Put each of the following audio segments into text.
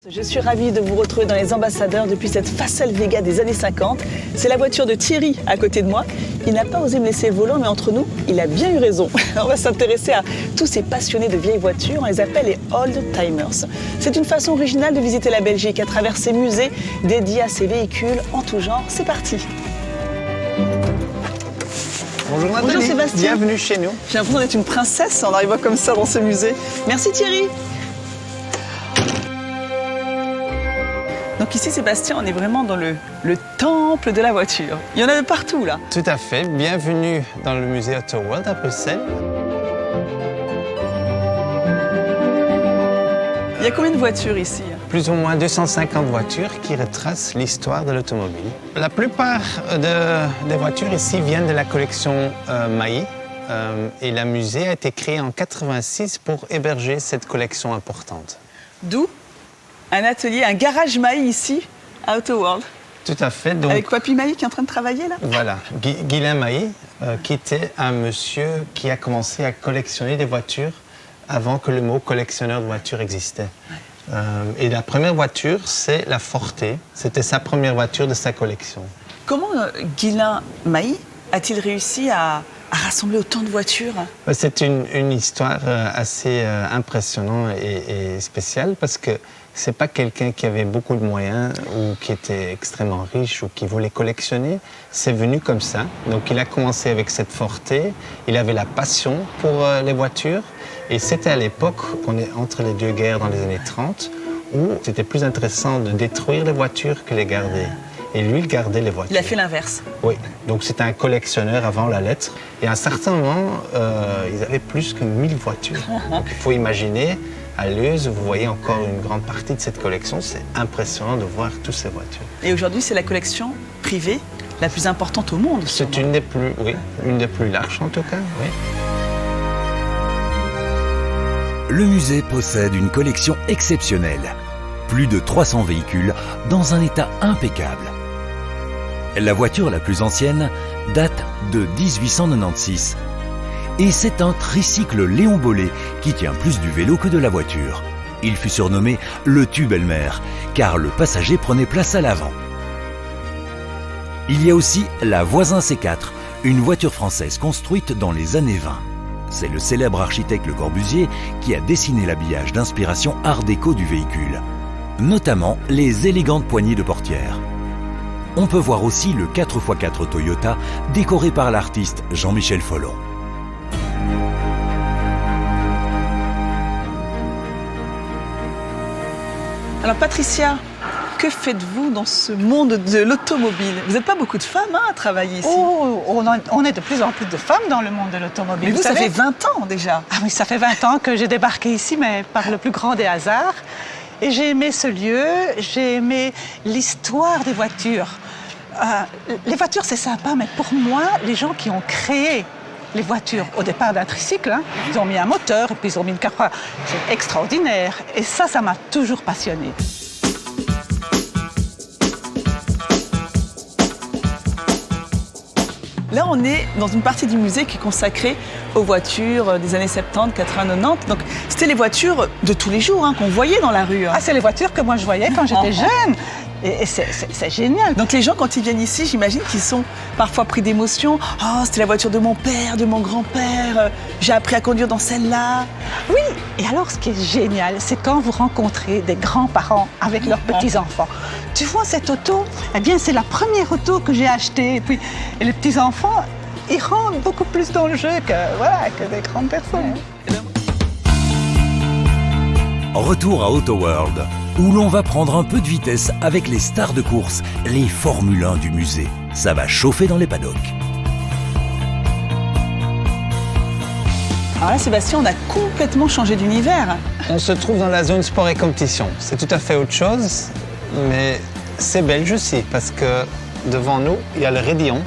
Je suis ravie de vous retrouver dans les ambassadeurs depuis cette Facel Vega des années 50. C'est la voiture de Thierry à côté de moi. Il n'a pas osé me laisser le volant, mais entre nous, il a bien eu raison. On va s'intéresser à tous ces passionnés de vieilles voitures. On les appelle les old timers. C'est une façon originale de visiter la Belgique à travers ces musées dédiés à ces véhicules en tout genre. C'est parti. Bonjour Nathalie. Bonjour Sébastien. Bienvenue chez nous. J'ai l'impression d'être une princesse en arrivant comme ça dans ce musée. Merci Thierry. Donc ici, Sébastien, on est vraiment dans le temple de la voiture. Il y en a de partout, là. Tout à fait. Bienvenue dans le musée Auto World à Bruxelles. Il y a combien de voitures ici? Plus ou moins 250 voitures qui retracent l'histoire de l'automobile. La plupart des voitures ici viennent de la collection Mailly. Et le musée a été créé en 1986 pour héberger cette collection importante. D'où un atelier, un garage Mailly ici, à Auto World. Tout à fait. Donc, avec Papy Mailly qui est en train de travailler là. Voilà, Guylain Mailly, qui était un monsieur qui a commencé à collectionner des voitures avant que le mot collectionneur de voitures existait. Et la première voiture, c'est la Forte. C'était sa première voiture de sa collection. Comment Guylain Mailly a-t-il réussi à rassembler autant de voitures? C'est une histoire assez impressionnante et spéciale parce que c'est pas quelqu'un qui avait beaucoup de moyens ou qui était extrêmement riche ou qui voulait collectionner. C'est venu comme ça. Donc il a commencé avec cette Forte. Il avait la passion pour les voitures. Et c'était à l'époque, on est entre les deux guerres dans les années 30, où c'était plus intéressant de détruire les voitures que les garder. Et lui, il gardait les voitures. Il a fait l'inverse. Oui, donc c'était un collectionneur avant la lettre. Et à un certain moment, ils avaient plus que 1000 voitures. Donc il faut imaginer, à Leuze, vous voyez encore une grande partie de cette collection. C'est impressionnant de voir toutes ces voitures. Et aujourd'hui, c'est la collection privée la plus importante au monde. C'est une des plus, oui, une des plus larges en tout cas, oui. Le musée possède une collection exceptionnelle. Plus de 300 véhicules dans un état impeccable. La voiture la plus ancienne date de 1896. Et c'est un tricycle Léon Bollé qui tient plus du vélo que de la voiture. Il fut surnommé le tube Elmer, car le passager prenait place à l'avant. Il y a aussi la Voisin C4, une voiture française construite dans les années 20. C'est le célèbre architecte Le Corbusier qui a dessiné l'habillage d'inspiration art déco du véhicule, notamment les élégantes poignées de portière. On peut voir aussi le 4x4 Toyota décoré par l'artiste Jean-Michel Follon. Alors Patricia, que faites-vous dans ce monde de l'automobile? Vous n'êtes pas beaucoup de femmes à travailler ici. Oh, on est de plus en plus de femmes dans le monde de l'automobile. Mais vous, ça savez fait 20 ans déjà. Ah oui, ça fait 20 ans que j'ai débarqué ici, mais par le plus grand des hasards. Et j'ai aimé ce lieu, j'ai aimé l'histoire des voitures. Les voitures, c'est sympa, mais pour moi, les gens qui ont créé les voitures, au départ d'un tricycle, hein, ils ont mis un moteur et puis ils ont mis une carrosserie. C'est extraordinaire. Et ça m'a toujours passionnée. Là, on est dans une partie du musée qui est consacrée aux voitures des années 70, 80, 90. Donc, c'était les voitures de tous les jours hein, qu'on voyait dans la rue. Hein. Ah, c'est les voitures que moi je voyais quand j'étais jeune. Et c'est génial. Donc les gens, quand ils viennent ici, j'imagine qu'ils sont parfois pris d'émotion. « Oh, c'était la voiture de mon père, de mon grand-père. J'ai appris à conduire dans celle-là. » Oui, et alors ce qui est génial, c'est quand vous rencontrez des grands-parents avec leurs petits-enfants. Tu vois, cette auto, eh bien, c'est la première auto que j'ai achetée. Et les petits-enfants, ils rentrent beaucoup plus dans le jeu que des grandes personnes. Retour à Auto World, où l'on va prendre un peu de vitesse avec les stars de course, les Formule 1 du musée. Ça va chauffer dans les paddocks. Alors là, Sébastien, on a complètement changé d'univers. On se trouve dans la zone sport et compétition. C'est tout à fait autre chose, mais c'est belge aussi, parce que devant nous, il y a le raidillon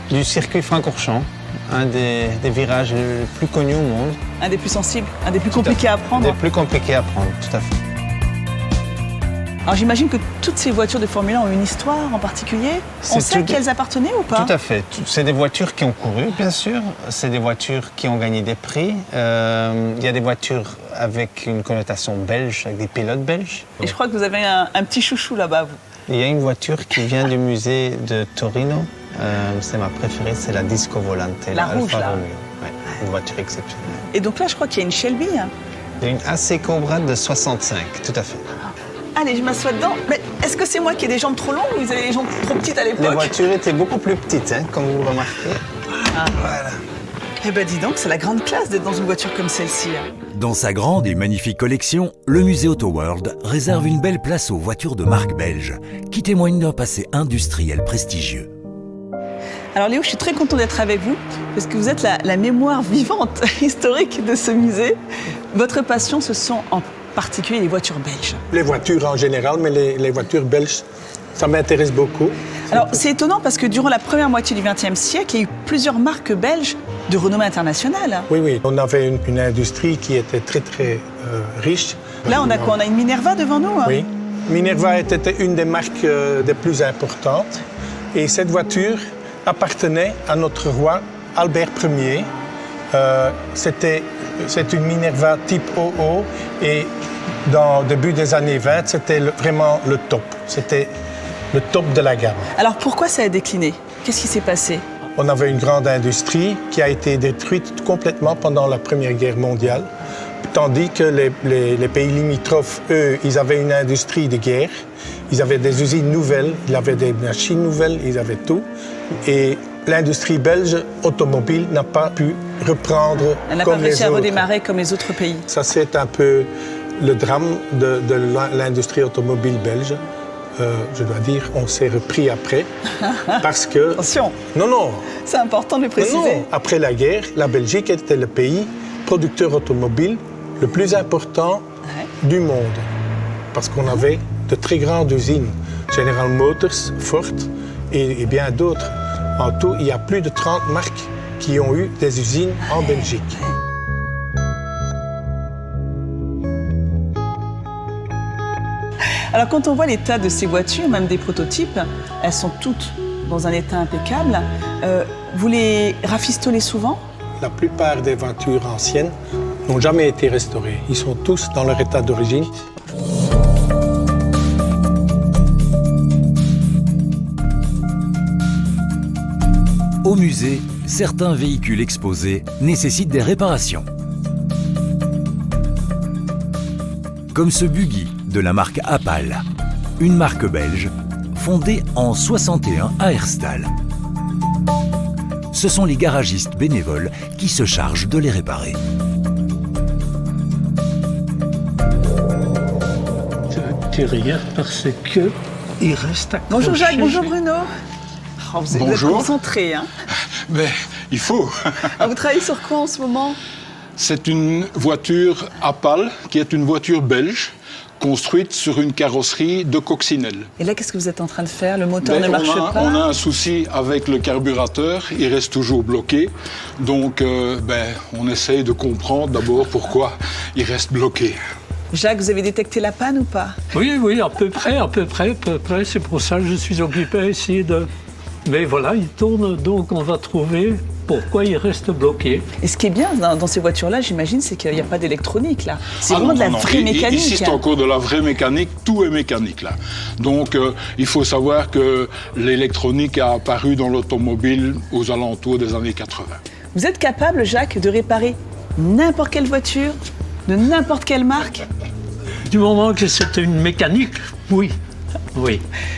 du circuit Francorchamps, un des virages les plus connus au monde. Un des plus sensibles, un des plus compliqués à apprendre. Des plus compliqués à apprendre, tout à fait. Alors j'imagine que toutes ces voitures de Formule 1 ont une histoire en particulier. On sait à qui elles appartenaient ou pas? Tout à fait. C'est des voitures qui ont couru, bien sûr. C'est des voitures qui ont gagné des prix. Il y a des voitures avec une connotation belge, avec des pilotes belges. Et je crois que vous avez un petit chouchou là-bas, vous. Il y a une voiture qui vient du musée de Torino. C'est ma préférée, c'est la Disco Volante. La rouge, Alfa là. Romeo. Ouais, une voiture exceptionnelle. Et donc là, je crois qu'il y a une Shelby. Hein. Il y a une AC Cobra de 65, tout à fait. Allez, je m'assois dedans. Mais est-ce que c'est moi qui ai des jambes trop longues ou vous avez des jambes trop petites à Les l'époque? voitures étaient beaucoup plus petites, hein, comme vous remarquez. Voilà. Eh ben dis donc, c'est la grande classe d'être dans une voiture comme celle-ci. Hein. Dans sa grande et magnifique collection, le musée Auto World réserve une belle place aux voitures de marque belge, qui témoignent d'un passé industriel prestigieux. Alors Léo, je suis très content d'être avec vous, parce que vous êtes la mémoire vivante, historique de ce musée. Votre passion, ce sont en particulier les voitures belges. Les voitures en général, mais les voitures belges, ça m'intéresse beaucoup. Alors c'est étonnant parce que durant la première moitié du XXe siècle, il y a eu plusieurs marques belges de renommée internationale. Oui, on avait une industrie qui était très riche. Là, on a quoi? On a une Minerva devant nous? Hein? Oui. Minerva était une des marques des plus importantes. Et cette voiture appartenait à notre roi Albert Ier. C'est une Minerva type OO et dans le début des années 20, c'était vraiment le top. C'était le top de la gamme. Alors pourquoi ça a décliné? Qu'est-ce qui s'est passé? On avait une grande industrie qui a été détruite complètement pendant la Première Guerre mondiale, tandis que les pays limitrophes, eux, ils avaient une industrie de guerre, ils avaient des usines nouvelles, ils avaient des machines nouvelles, ils avaient tout. Et l'industrie belge automobile n'a pas pu reprendre Elle n'a comme pas les réussi à autres. redémarrer comme les autres pays. Ça, c'est un peu le drame de l'industrie automobile belge. Je dois dire, on s'est repris après, parce que... Attention, Non, c'est important de le préciser. non. Après la guerre, la Belgique était le pays producteur automobile le plus important du monde, parce qu'on avait de très grandes usines, General Motors, Ford et bien d'autres. En tout, il y a plus de 30 marques qui ont eu des usines en Belgique. Alors quand on voit l'état de ces voitures, même des prototypes, elles sont toutes dans un état impeccable. Vous les rafistolez souvent? La plupart des voitures anciennes n'ont jamais été restaurées. Ils sont tous dans leur état d'origine. Au musée, certains véhicules exposés nécessitent des réparations. Comme ce buggy de la marque Apal, une marque belge fondée en 61 à Herstal. Ce sont les garagistes bénévoles qui se chargent de les réparer. Tu regardes parce que il reste accroché. Bonjour Jacques, bonjour Bruno. Oh, vous êtes Bonjour. concentrés, hein? Mais il faut. Ah, vous travaillez sur quoi en ce moment? C'est une voiture Apal, qui est une voiture belge, construite sur une carrosserie de coccinelle. Et là, qu'est-ce que vous êtes en train de faire? Le moteur Ben, ne marche pas? on a un souci avec le carburateur, il reste toujours bloqué. Donc on essaye de comprendre d'abord pourquoi il reste bloqué. Jacques, vous avez détecté la panne ou pas? Oui, à peu près. C'est pour ça que je suis occupé à essayer de... Mais voilà, il tourne, donc on va trouver pourquoi il reste bloqué. Et ce qui est bien dans ces voitures-là, j'imagine, c'est qu'il n'y a pas d'électronique, là. C'est vraiment de la vraie mécanique. Ici, c'est encore de la vraie mécanique. Tout est mécanique, là. Donc, il faut savoir que l'électronique a apparu dans l'automobile aux alentours des années 80. Vous êtes capable, Jacques, de réparer n'importe quelle voiture, de n'importe quelle marque? Du moment que c'était une mécanique, oui.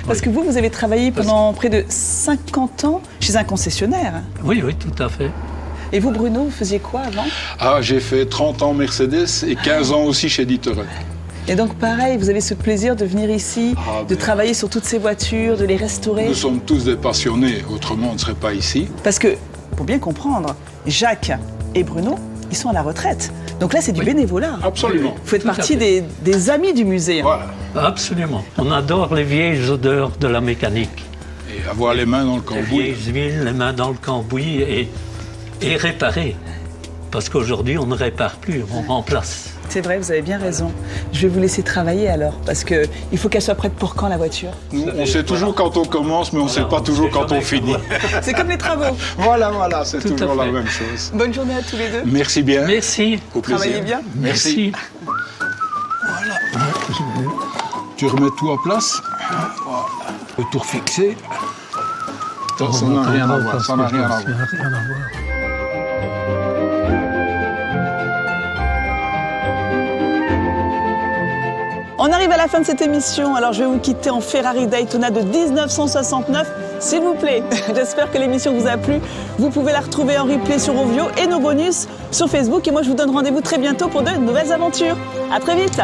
Parce que vous avez travaillé pendant près de 50 ans chez un concessionnaire. Oui, tout à fait. Et vous, Bruno, vous faisiez quoi avant? Ah, j'ai fait 30 ans Mercedes et 15 ans aussi chez D'Ieteren. Et donc, pareil, vous avez ce plaisir de venir ici, de travailler sur toutes ces voitures, de les restaurer? Nous sommes tous des passionnés, autrement on ne serait pas ici. Parce que, pour bien comprendre, Jacques et Bruno, ils sont à la retraite. Donc là, c'est du bénévolat. Absolument. Vous faites Tout à partie fait. des amis du musée. Voilà. Absolument. On adore les vieilles odeurs de la mécanique. Et avoir les mains dans le Les cambouis. vieilles huiles, les mains dans le cambouis et réparer. Parce qu'aujourd'hui, on ne répare plus, on remplace. C'est vrai, vous avez bien raison. Je vais vous laisser travailler alors, parce qu'il faut qu'elle soit prête pour quand la voiture? On sait toujours quand on commence, mais on ne sait pas toujours quand on finit. C'est comme les travaux. Voilà, c'est Tout à toujours la fait. même chose. Bonne journée à tous les deux. Merci bien. Merci. Au plaisir. Travaillez bien. Merci. Tu remets tout en place. Voilà. Le tour fixé. Ça n'a rien à voir. Ça n'a rien à voir. On arrive à la fin de cette émission, alors je vais vous quitter en Ferrari Daytona de 1969, s'il vous plaît. J'espère que l'émission vous a plu. Vous pouvez la retrouver en replay sur Ovio et nos bonus sur Facebook. Et moi, je vous donne rendez-vous très bientôt pour de nouvelles aventures. À très vite.